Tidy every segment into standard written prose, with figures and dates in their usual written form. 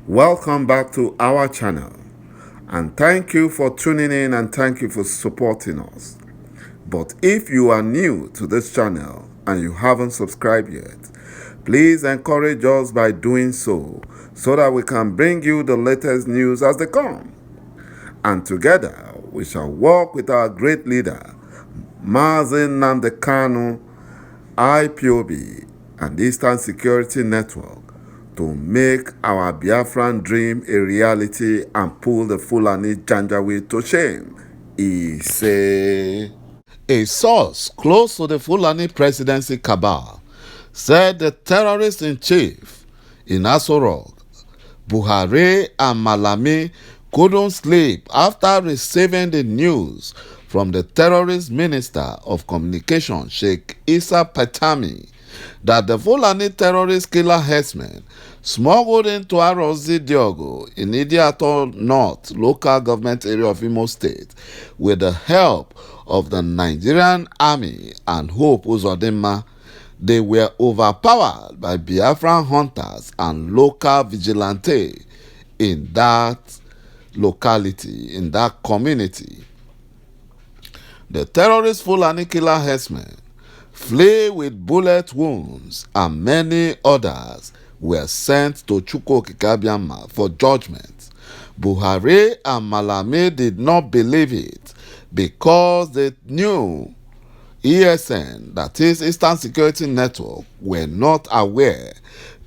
Welcome back to our channel, and thank you for tuning in and thank you for supporting us. But if you are new to this channel and you haven't subscribed yet, please encourage us by doing so that we can bring you the latest news as they come. And together we shall work with our great leader, Mazi Nnamdi Kanu, IPOB, and Eastern Security Network to make our Biafran dream a reality and pull the Fulani Janjaweed to shame. He said. A source close to the Fulani presidency cabal said the terrorists-in-chief in Aso Rock, Buhari and Malami, couldn't sleep after receiving the news from the terrorist minister of communication, Sheikh Issa Patami, that the Fulani terrorist killer herdsmen smuggled into Aronzi Diogo in Idi-Ato North local government area of Imo State with the help of the Nigerian Army and Hope Uzodinma. They were overpowered by Biafran hunters and local vigilante in that locality, in that community. The terrorist Fulani killer herdsmen flee with bullet wounds, and many others were sent to ʤukwuokike for judgment. Buhari and Malami did not believe it because they knew ESN, that is Eastern Security Network, were not aware,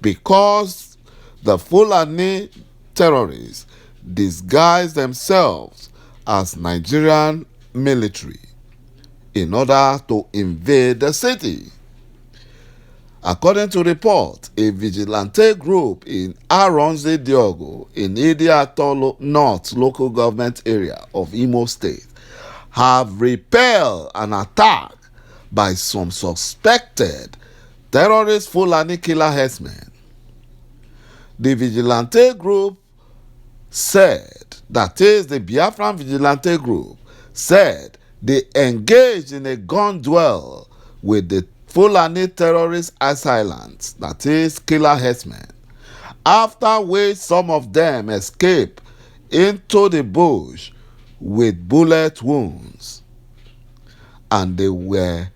because the Fulani terrorists disguised themselves as Nigerian military in order to invade the city. According to report, a vigilante group in Aronzi Diogo in Idi-Ato North local government area of Imo State have repelled an attack by some suspected terrorist Fulani killer herdsmen. The vigilante group said, that is the Biafran vigilante group, said they engaged in a gun duel with the Fulani terrorist assailants, that is killer herdsmen, after which some of them escaped into the bush with bullet wounds, and they were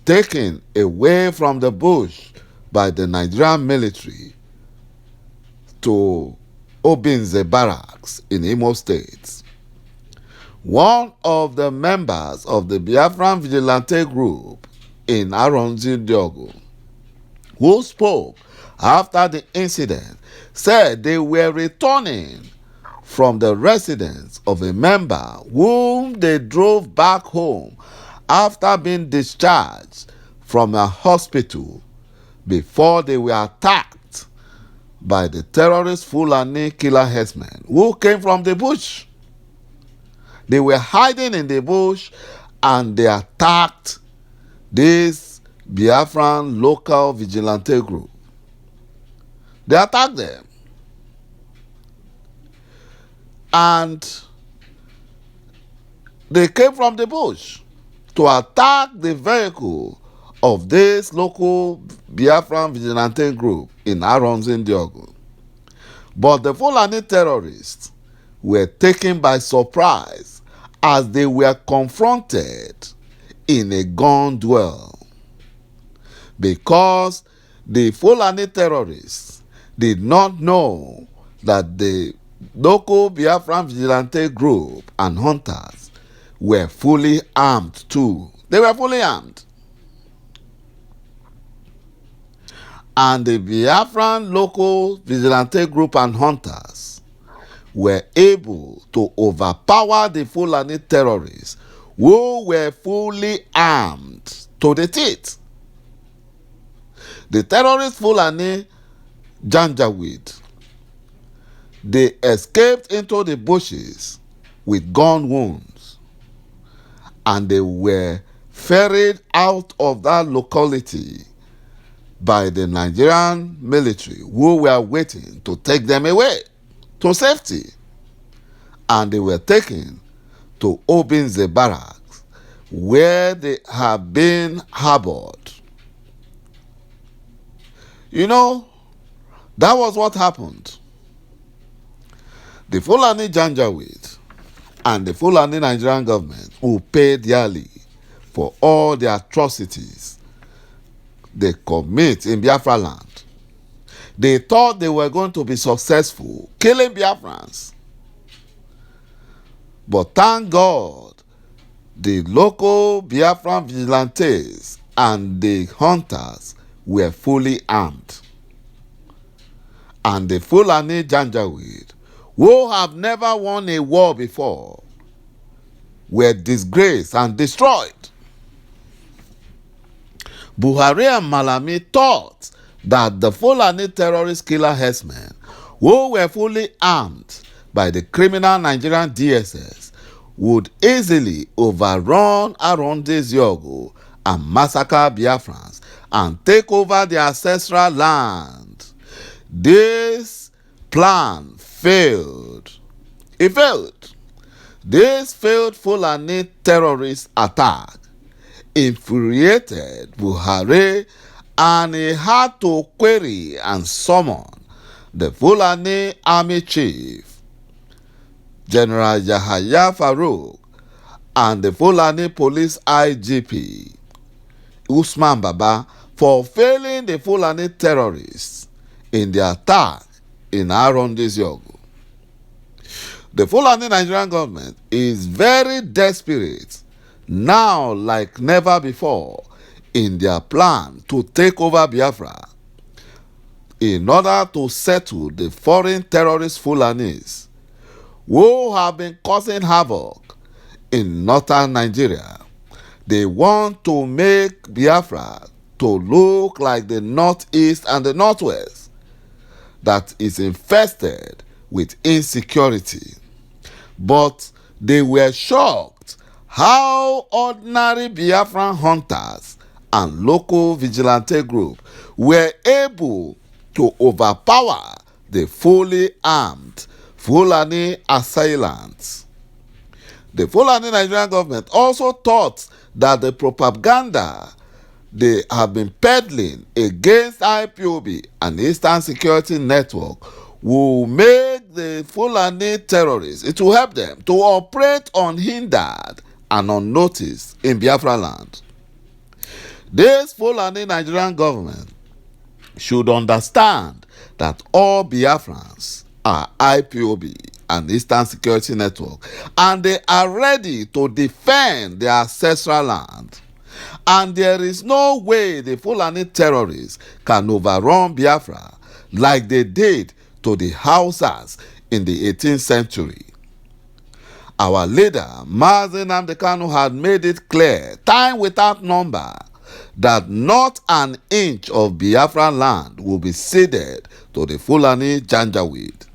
taken away from the bush by the Nigerian military to Obinze barracks in Imo State. One of the members of the Biafran vigilante group in Aronzi Diogo, who spoke after the incident, said they were returning from the residence of a member whom they drove back home after being discharged from a hospital before they were attacked by the terrorist Fulani killer herdsmen who came from the bush. They were hiding in the bush and they attacked this Biafran local vigilante group. They attacked them. And they came from the bush to attack the vehicle of this local Biafran vigilante group in Aronzi Diogo. But the Fulani terrorists were taken by surprise as they were confronted in a gun duel, because the Fulani terrorists did not know that the local Biafran vigilante group and hunters were fully armed too. They were fully armed. And the Biafran local vigilante group and hunters were able to overpower the Fulani terrorists who were fully armed to the teeth. The terrorist Fulani Janjaweed, they escaped into the bushes with gun wounds, and they were ferried out of that locality by the Nigerian military, who were waiting to take them away to safety. And they were taken to Obinze barracks, where they have been harbored. You know, that was what happened. The Fulani Janjaweed and the Fulani Nigerian government will pay dearly for all the atrocities they commit in Biafra land. They thought they were going to be successful killing Biafrans. But thank God, the local Biafran vigilantes and the hunters were fully armed. And the Fulani Janjaweed, who have never won a war before, were disgraced and destroyed. Buhari and Malami thought that the Fulani terrorist killer herdsmen, who were fully armed by the criminal Nigerian DSS, would easily overrun Arundis Yogo and massacre Biafrans and take over their ancestral land. This plan failed. It failed. This failed Fulani terrorist attack infuriated Buhari, and he had to query and summon the Fulani army chief, General Yahaya Farouk, and the Fulani police IGP, Usman Baba, for failing the Fulani terrorists in the attack in Arundis Yogo. The Fulani Nigerian government is very desperate now like never before in their plan to take over Biafra in order to settle the foreign terrorist Fulanis who have been causing havoc in northern Nigeria. They want to make Biafra to look like the northeast and the northwest that is infested with insecurity. But they were shocked how ordinary Biafran hunters and local vigilante group were able to overpower the fully armed Fulani assailants. The Fulani Nigerian government also thought that the propaganda they have been peddling against IPOB and Eastern Security Network will make the Fulani terrorists, it will help them to operate unhindered and unnoticed in Biafra land. This Fulani Nigerian government should understand that all Biafrans are IPOB and Eastern Security Network, and they are ready to defend their ancestral land. And there is no way the Fulani terrorists can overrun Biafra like they did to the Hausas in the 18th century. Our leader, Mazi Nnamdi Kanu, had made it clear, time without number, that not an inch of Biafran land will be ceded to the Fulani Janjaweed.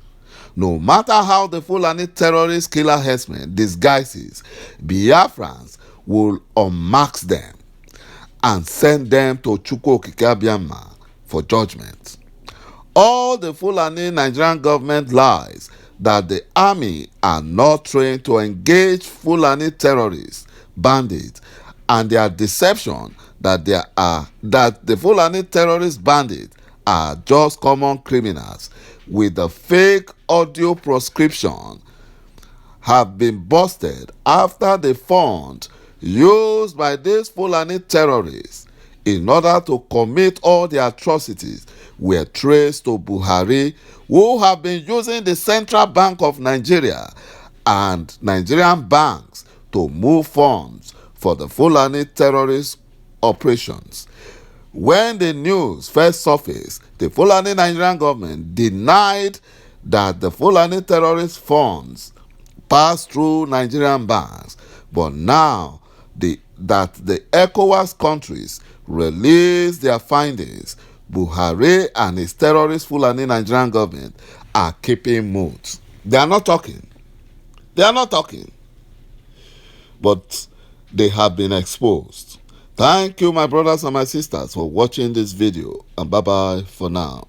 No matter how the Fulani terrorist killer herdsmen disguises, Biafrans will unmask them and send them to ݯụ̀kwuokike for judgment. All the Fulani Nigerian government lies that the army are not trained to engage Fulani terrorists, bandits, and their deception that the Fulani terrorist bandits are just common criminals with the fake audio proscription have been busted after the funds used by these Fulani terrorists in order to commit all the atrocities were traced to Buhari, who have been using the Central Bank of Nigeria and Nigerian banks to move funds for the Fulani terrorist operations. When the news first surfaced, the Fulani Nigerian government denied that the Fulani terrorist funds passed through Nigerian banks, but now that the ECOWAS countries released their findings, Buhari and his terrorist Fulani Nigerian government are keeping mute. They are not talking. They are not talking. But they have been exposed. Thank you, my brothers and my sisters, for watching this video, and bye-bye for now.